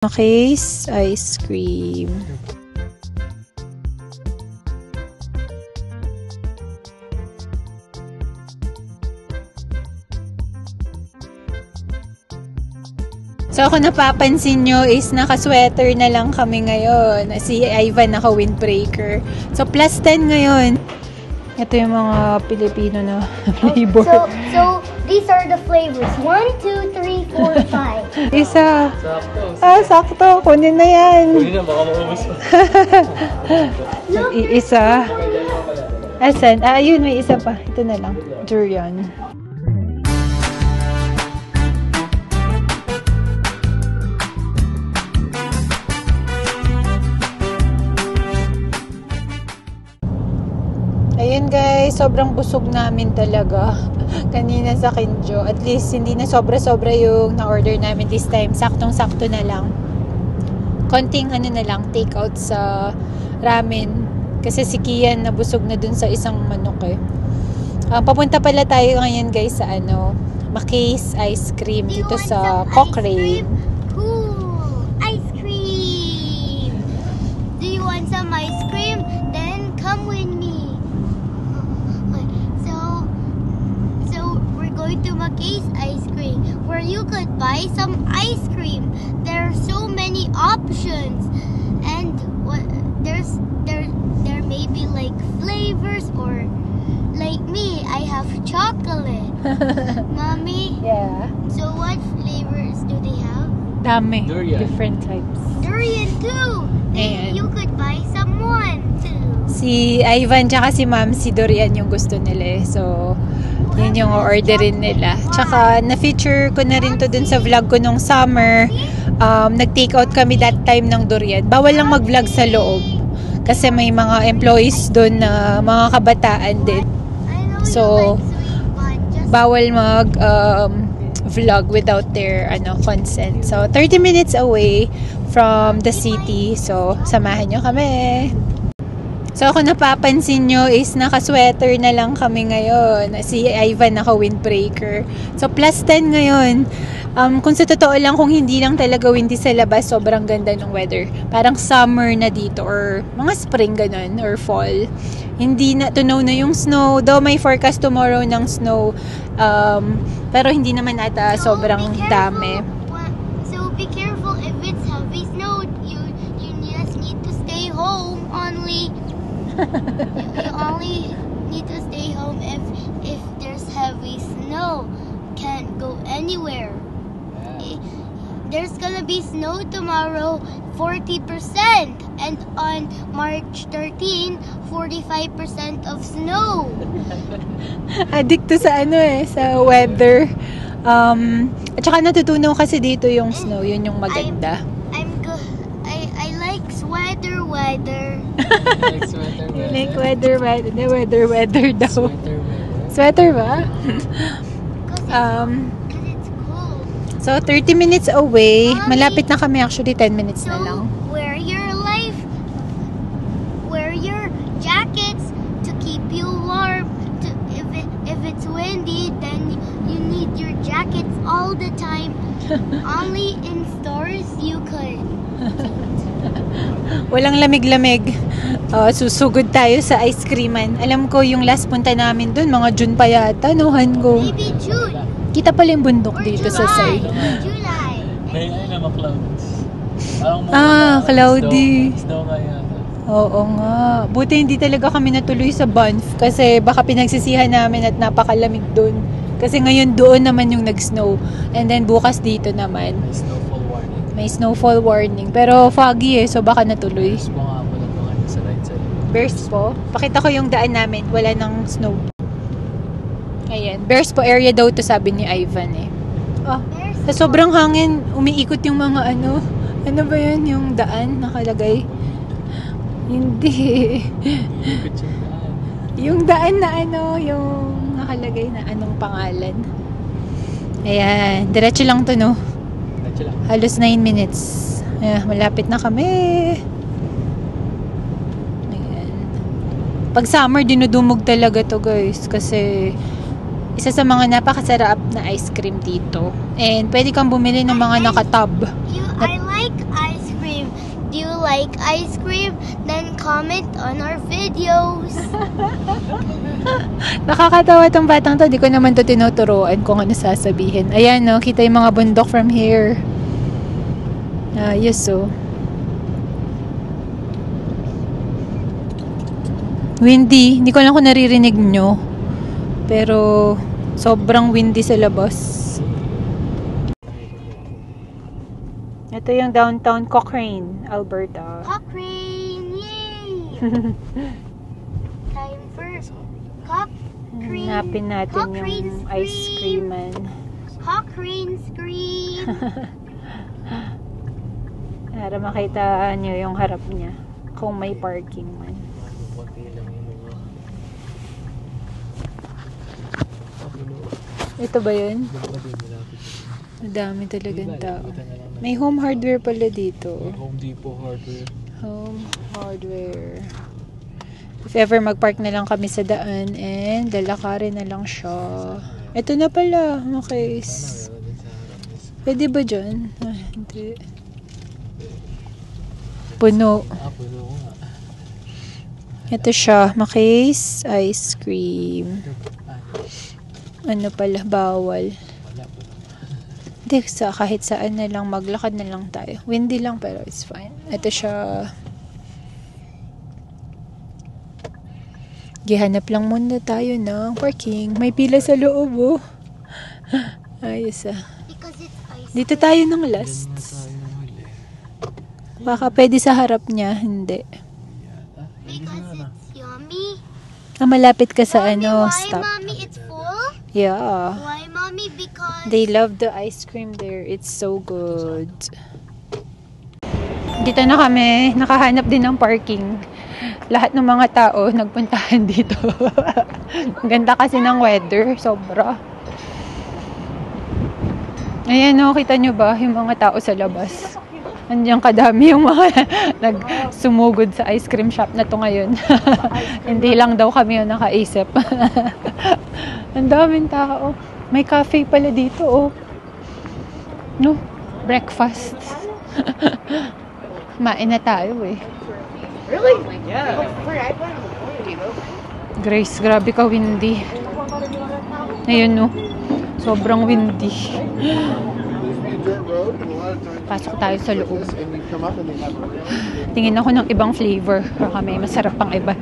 Case ice cream. So kung napapansin nyo is naka-sweater na lang kami ngayon. Si Ivan naka-windbreaker. So plus 10 ngayon. Ito yung mga Pilipino na flavor. So these are the flavors. 1, 2, 3, 4, 5. Isa. Sakto. Sakto. Kunin na yan. Kunin na, baka maubos pa. Isa. Asan? Ayun, may isa pa. Ito na lang. Durian. Ayun guys, sobrang busog namin talaga kanina sa Kinjo. At least hindi na sobra-sobra yung na-order namin this time. Saktong-sakto na lang. Konting na lang, take out sa ramen. Kasi si Kian nabusog na dun sa isang manok eh. Papunta pala tayo ngayon guys sa Mackay's Ice Cream dito sa Cochrane. Cool! Ice cream! Do you want some ice cream? Then come with me. To Mackay's Ice Cream where you could buy some ice cream. There are so many options, and there may be like flavors, or like me, I have chocolate. Mommy? Yeah. So what flavors do they have? Dami. Durian. Different types. Durian too. Then you could buy someone too. Si Ivan tsaka si Ma'am, si Durian yung gusto nila eh. So, yun yung orderin nila. Tsaka, na-feature ko na rin to dun sa vlog ko nung summer. Nag-take out kami that time ng durian. Bawal lang mag-vlog sa loob. Kasi may mga employees dun na mga kabataan din. So, bawal mag-vlog without their consent. So, 30 minutes away from the city. So, samahan nyo kami. So kung napapansin nyo is naka-sweater na lang kami ngayon. Si Ivan naka-windbreaker. So plus 10 ngayon. Kung sa totoo lang, kung hindi lang talaga windy sa labas, sobrang ganda ng weather. Parang summer na dito or mga spring ganun or fall. Hindi na tunaw na yung snow. Though may forecast tomorrow ng snow. Pero hindi naman ata sobrang dami. So be careful if it's heavy snow. You just need to stay home only. You only need to stay home if there's heavy snow. Can't go anywhere. There's gonna be snow tomorrow, 40%, and on March 13, 45% of snow. Addict to sa sa weather. At saka natutunaw kasi dito yung snow, yun yung maganda. I'm good. I like sweater weather. Like sweater weather. Like weather daw. Sweater weather. Sweater ba? Cause it's cool. So 30 minutes away. Malapit na kami actually, 10 minutes na So lang. wear your jackets to keep you warm. If it's windy, then you need your jackets all the time. Only in stores you could. Walang lamig-lamig. Susugod tayo sa ice creaman. Alam ko yung last punta namin dun, mga June pa yata, nuhan ko. Maybe June Kita pala yung bundok or dito July. sa side. July. May naman clouds. Cloudy. Snow nga yata. Oo nga. Buti hindi talaga kami natuloy sa Banff kasi baka pinagsisihan namin at napakalamig dun. Kasi ngayon doon naman yung nag-snow. And then bukas dito naman. May snowfall warning. May snowfall warning. Pero foggy so baka natuloy. Tapos mga po lang mga sa right side. Bears po. Pakita ko yung daan namin. Wala nang snow. Ayan. Bears po area daw to sabi ni Ivan eh. Sa sobrang hangin, umiikot yung mga ano ba yun? Yung daan nakalagay? Hindi. Ikot yung daan. Yung daan na yung nakalagay na anong pangalan. Ayan. Diretso lang to, no? Diretso lang. Halos 9 minutes. Ayan, malapit na kami. Ayan. Pag summer, dinudumog talaga to, guys. Kasi isa sa mga napakasarap na ice cream dito. And pwede kang bumili ng mga nakatab. I like like ice cream, then comment on our videos. Nakakatawa tong batang to. Di ko naman to tinuturuan kung ano sasabihin. Ayan, no? Kita yung mga bundok from here. Ayos, oh. Windy. Hindi ko lang kung naririnig nyo. Pero, sobrang windy sa labas. Ito yung downtown Cochrane, Alberta. Cochrane! Yay! Time for Cochrane. Hanapin natin yung ice creaman. Cochrane scream! Para makita nyo yung harap niya. Kung may parking man. Ito ba yun? Madami talagang tao. May home hardware pala dito. Home Depot hardware. Home hardware. If ever magpark na lang kami sa daan and lalakarin na lang siya. Ito na pala. Okay. Pwede ba dyan? Hindi. Puno. Puno ko nga. Ito siya. Makis ice cream. Ano pala? Bawal. Hindi, kahit saan na lang, maglakad na lang tayo. Windy lang pero it's fine. Ito siya. Gihanap lang muna tayo ng parking. May pila sa loob, oh. Ayos, ah. Because it's ice. Dito tayo ng last. Baka pwede sa harap niya. Hindi. Because it's yummy. Malapit ka sa Mommy, ano, why, stop. Mommy, it's full? Yeah. Why, Mommy? Because... They love the ice cream there. It's so good. Dito na kami. Nakahanap din ng parking. Lahat ng mga tao nagpuntahan dito. Ganda kasi ng weather. Sobra. Ayan, no, kita nyo ba yung mga tao sa labas? Andiyan kadami yung mga nagsumugod sa ice cream shop na to ngayon. Hindi lang daw kami yung nakaisip. Ang daming tao. May cafe pala dito, oh. No? Breakfast. Main na tayo, eh. Really? Yeah. Grace, grabe ka windy. Ayun, no? Sobrang windy. Pasok tayo sa loob. Tingin ako ng ibang flavor. Baka may masarap pang iba.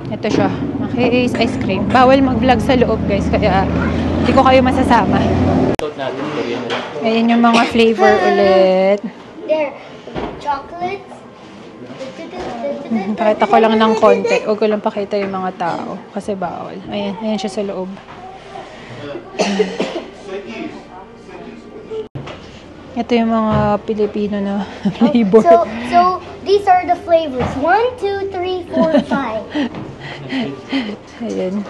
Ito siya. Okay, ice cream. Bawal mag-vlog sa loob, guys. Kaya hindi ko kayo masasama. Ayan yung mga flavor ulit. There. Chocolates. Pakita ko lang ng konti. Huwag ko lang pakita yung mga tao. Kasi bawal. Ayan. Ayan siya sa loob. Ito yung mga Pilipino na flavor. So these are the flavors. 1, 2, 3, 4, 5. Ayan.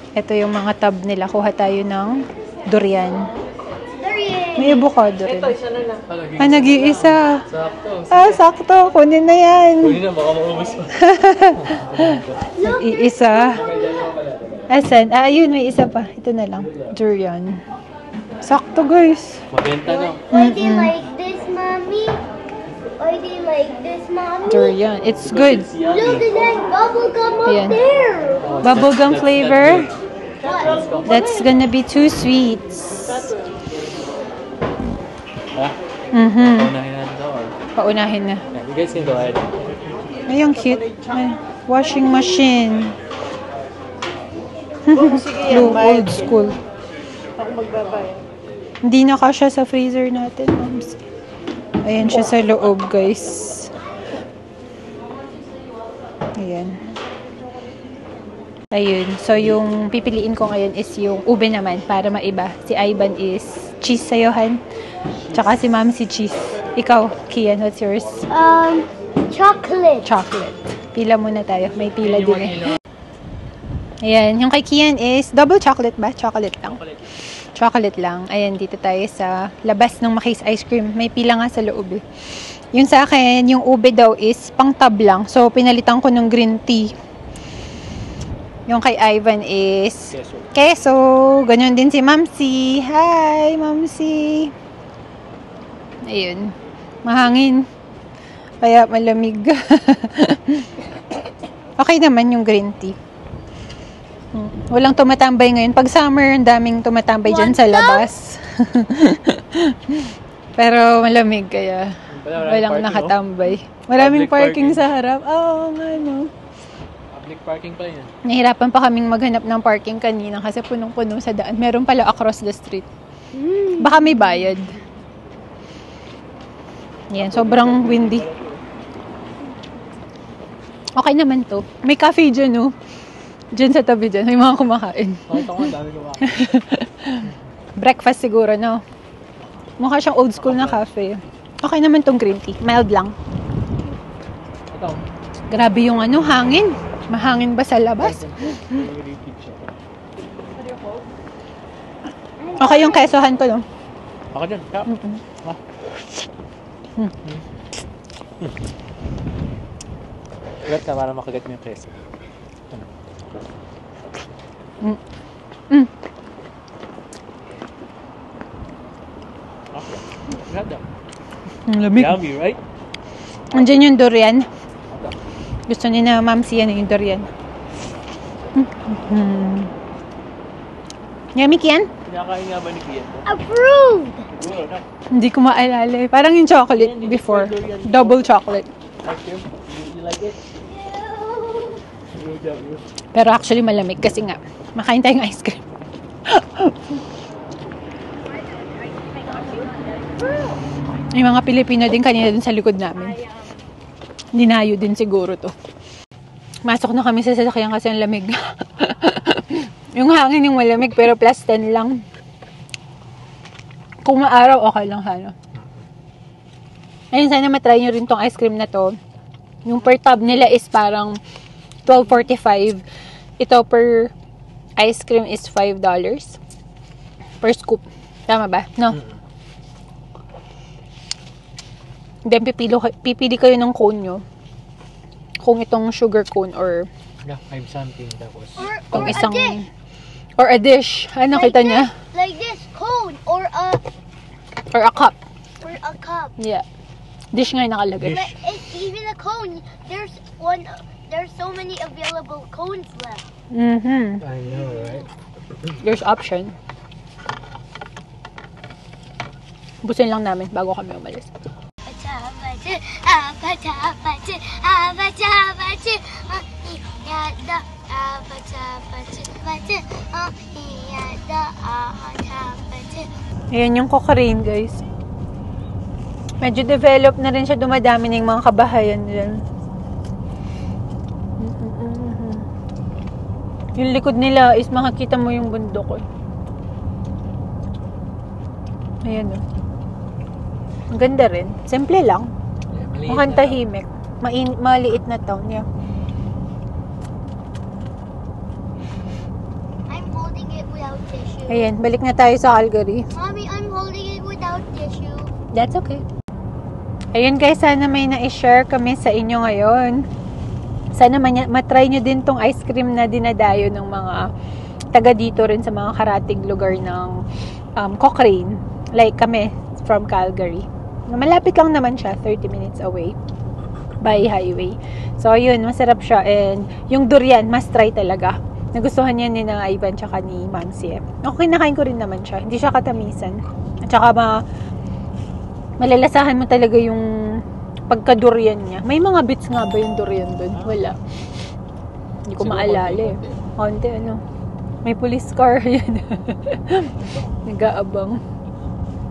Ito yung mga tab nila. Kuha tayo ng durian. May avocado rin. Nag-iisa. Sakto. Sakto. Kunin na yan. Kunin na, baka maubos pa. Nag-iisa. Asan? Ayun, may isa pa. Ito na lang. Durian. Sakto, guys. Mabenta na. Why do you like this, Mommy? Why do you like this, Mommy? Durian. It's good. Look at that bubble gum up Ayan. there. Bubblegum flavor. What? That's gonna be 2 sweets. Ha? Mhm. Paunahin natin daw. Paunahin na. You guys can go ahead. Ay, ang cute. Ay, washing machine. Blue, old school. Ako magbabayad. Hindi na kasya sa freezer natin, moms. Ayan siya sa loob, guys. Ayan. Ayun. So, yung pipiliin ko ngayon is yung ube naman para maiba. Si Ivan is cheese sa'yo, Han. Tsaka si Ma'am si cheese. Ikaw, Kian, what's yours? Chocolate. Chocolate. Pila muna tayo. May pila din eh. Ayan. Yung kay Kian is double chocolate ba? Chocolate lang. Chocolate lang. Ayan, dito tayo sa labas ng Makis Ice Cream. May pila nga sa loob eh. Yun sa akin, yung ube daw is pang tab lang. So, pinalitan ko ng green tea. Yung kay Ivan is keso. Ganyan din si Mamsi. Hi, Mamsi. Ayun. Mahangin. Kaya malamig. Okay naman yung green tea. Walang tumatambay ngayon. Pag summer, ang daming tumatambay dyan sa labas. Pero malamig kaya walang nakatambay. Maraming parking sa harap. Oo, nga no. Public parking pala yan. Nahirapan pa kaming maghanap ng parking kanina kasi punong-puno sa daan. Meron pala across the street. Baka may bayad. Yan, sobrang windy. Okay naman to. May cafe dyan, no? Dyan sa tabi dyan. May mga kumakain. Oh, ito nga, dami ko Breakfast siguro, no? Mukha siyang old school na cafe. Okay naman tong green tea. Mild lang. Ito. Grabe yung ano, hangin. Mahangin ba sa labas? Okay yung kesohan ko, no? Ako dyan. Kap. Ulat ka para makagat mo yung keso. Ano? Okay. Ganda. Ang lamig. Yummy, right? Andiyan yung durian. Gusto ni na Ma'am Sia na yung durian. Yummy, Kian? Kinakain nga ba ni Kian? Approved! Siguro na. Hindi ko maalala eh. Parang yung chocolate before. Double chocolate. Ice cream? You like it? Good job, you. Pero actually malamig kasi nga. Makain tayong ice cream. Yung mga Pilipino din kanina dun sa likod namin. Dinayo din siguro to. Masok na kami sa sasakyan kasi ang lamig. Yung hangin yung malamig pero plus 10 lang. Kung maaraw, okay lang sana. Ayun, sana matry nyo rin tong ice cream na to. Yung per tub nila is parang $12.45. Ito per ice cream is $5 per scoop. Tama ba? No? Then pipili kayo ng cone nyo. Kung itong sugar cone or Yeah, 5 something tapos. itong isang or a dish. Ano kita niya? Like this cone or a Or a cup. Yeah. Dish nga yung nakalagay. Dish. Even a cone, there's so many available cones left. Mm-hmm. I know, right? There's option. Busin lang namin bago kami umalis. Ayan yung kokarin, guys. Medyo develop na rin siya. Dumadami na yung mga kabahayan dyan. Yung likod nila is makakita mo yung bundok. Ayan o. Ang ganda rin. Simple lang. Yeah, Mukhang tahimik. Maliit na town. Yeah. I'm holding it without tissue. Ayan, balik na tayo sa Calgary. Mommy, I'm holding it without tissue. That's okay. Ayun guys, sana may na-share kami sa inyo ngayon. Sana matry nyo din tong ice cream na dinadayo ng mga taga dito rin sa mga karating lugar ng Cochrane. Like kami from Calgary. Malapit lang naman siya, 30 minutes away by highway. So ayun, masarap siya and yung durian, must try talaga. Nagustuhan niya ni na Ivan tsaka ni Ma'am Sia. Okay, nakain ko rin naman siya. Hindi siya katamisan. At saka malalasahan mo talaga yung pagka-durian niya. May mga bits nga ba yung durian doon? Wala. Hindi ko maalala eh. Konti ano. May police car yan. Nag-aabang.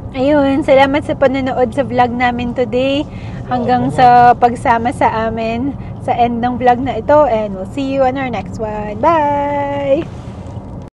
Ayun, salamat sa panonood sa vlog namin today. Hanggang sa pagsama sa amin sa end ng vlog na ito. And we'll see you on our next one. Bye!